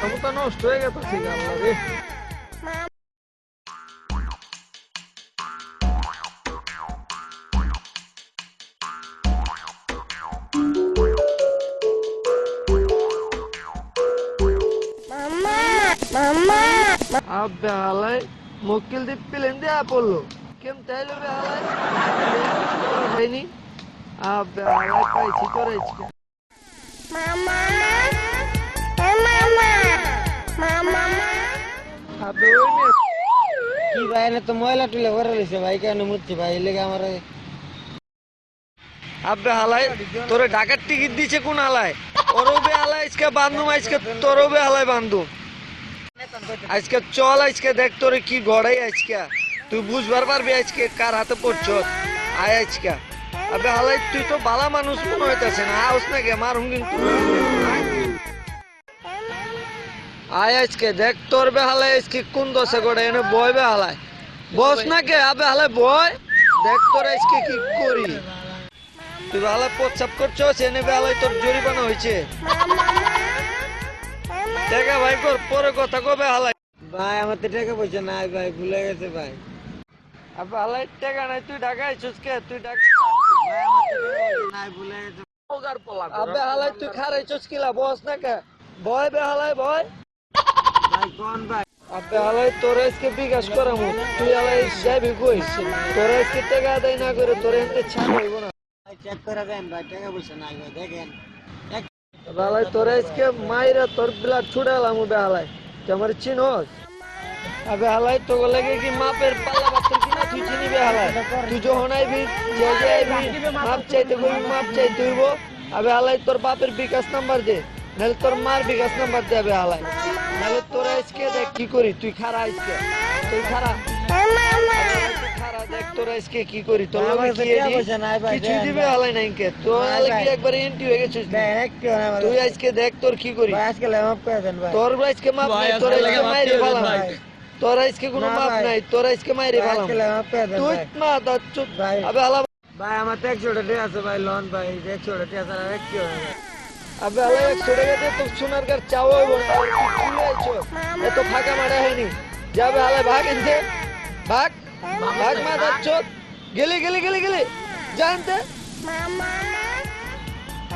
ক্ষমতা নষ্ট হয়ে গেছে আল্লাহ রে। আব্বে হালাই মক্কেল দিয়ে প্লেন দিয়ে পড়লো কেম তাইলো বে হালাই হয়নি। আব্বে হালাই পাইছি তোর আজকে আব্বে ওই মেয়ে কি ভাই এনে তো ময়লা টুলে ভরে রয়েছে ভাই, কেন মুচ্ছি ভাই লেগে আমার। আব্বে হালাই তোরে ঢাকার টিকিট দিছে কোন হালাই? ওরও বে হালাই আজকে বান্ধুম, আজকে তোরও বে হালাই বান্ধুম। আজকে চল আজকে দেখ তোরে কি গড়াই আজকে তুই বুঝবার পারবি আজকে কার হাতে পড়ছ। আয় আজকে আবে হালাই তুই তো বালা মানুষ মনে হইতেছে না, আউস না গে মারুম কিন্তু। আয় আজকে দেখ তোর বে হালাই আজকে কোন দশে গড়ে এনে বয় বে হালাই বস না কে আবে হালাই বয় দেখ তোর আজকে কি করি। তুই হালাই প্রস্তাব করছস এনে বে হালাই তোর জরিমানা হয়েছে। দেখা ভাই কর পরে কথা কবে হালাই। ভাই আমার তো টাকা পয়সা নাই ভাই, ভুলে গেছে ভাই। আবে হালাই টাকা নাই তুই ঢাকা আইছস কে? তুই ঢাকা ভাই আমার তো টাকা পয়সা নাই, ভুলে গেছে। আবে হালাই তুই খারাইছস কিলা বস না কে? বয় বে হালাই বয়। ভাই কোন ভাই? আবে হালাই তোর আজকে বিকাশ করামু, তুই হালাই যাবি কই? তোর আজকে টাকা আদায় না করে তোর এনতে ছাড় হইব না। ভাই চেক করে দেন ভাই, টাকা পয়সা নাই ভাই, দেখেন। আবে হালাই তোর আজকে মাইরা তোর ব্লাড ছুড়ালাম বে হালাই তুই আমার চিনস? আবে হালাই তো লাগে কি মাপের পাল্লা বাচ্চা কিনা তুই চিনিবে হালাই? তুই যখন আইবি যে আইবি মাপ চাইতে কইবি মাপ চাইতে হইব। আবে হালাই তোর বাপের বিকাশ নাম্বার দে, নাহলে তোর মার বিকাশ নাম্বার দে আবে হালাই, নাহলে তোর আজকে দেখ কি করি। তুই খারা আজকে তুই খারা খারা দেখ তোর আজকে কি করি। তোর লগে কি টাকা পয়সা নাই ভাই, কিছু দিবে হালাই নাই কে? তোর হালাই কি একবার এন্টি হয়ে গেছিস? দেন একটু না ভাই। তুই আজকে দেখ তোর কি করি। ভাই আজকে মাফ করে দেন ভাই। তোর আজকে মাপ নাই, তোর আজকে মাইরে ফেলাম। তোর আজকে কোনো মাপ নাই, তোর আজকে মাইরে ভাই ফেলাম। আজকে মাফ করে দেন তুই ভাই। মা দাচ্চুত ভাই। আবে হালা। ভাই আমার তো 100 টাকা আছে ভাই, লোন ভাই 100 টাকা আছে আর একটু না ভাই। আবে হালা 100 টাকা দিয়ে তোর সোনার কার চাও হইব না। আর তুই কি আইছো এত ফাঁকা মারা হয়নি। যাবে হালা ভাগ এনতে ভাগ ভাগ মা দাচ্চুত গেলি গেলি গেলি গেলি জানতে।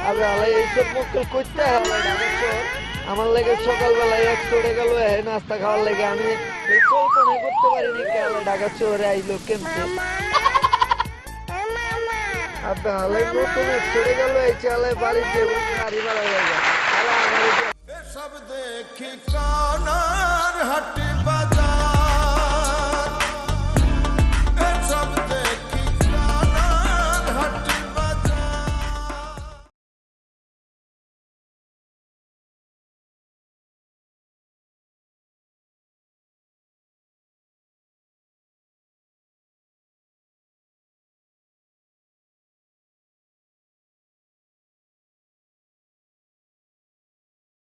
আবে হালা এইসব মক্কেল করতে হালা দাচ্চুত আমার লাগে সকালবেলায় 100 টাকা লয়ে নাস্তা খাওয়ার লাগে আমি এই কল্পনা করতে পারিনি কে হালা ঢাকা চোরে আইলো কেমতে। আবে হালাই নতুন 100 টাকা লয়ে আইছে হালাই বাড়িতে গাড়ি ভাড়া হয়ে যায়।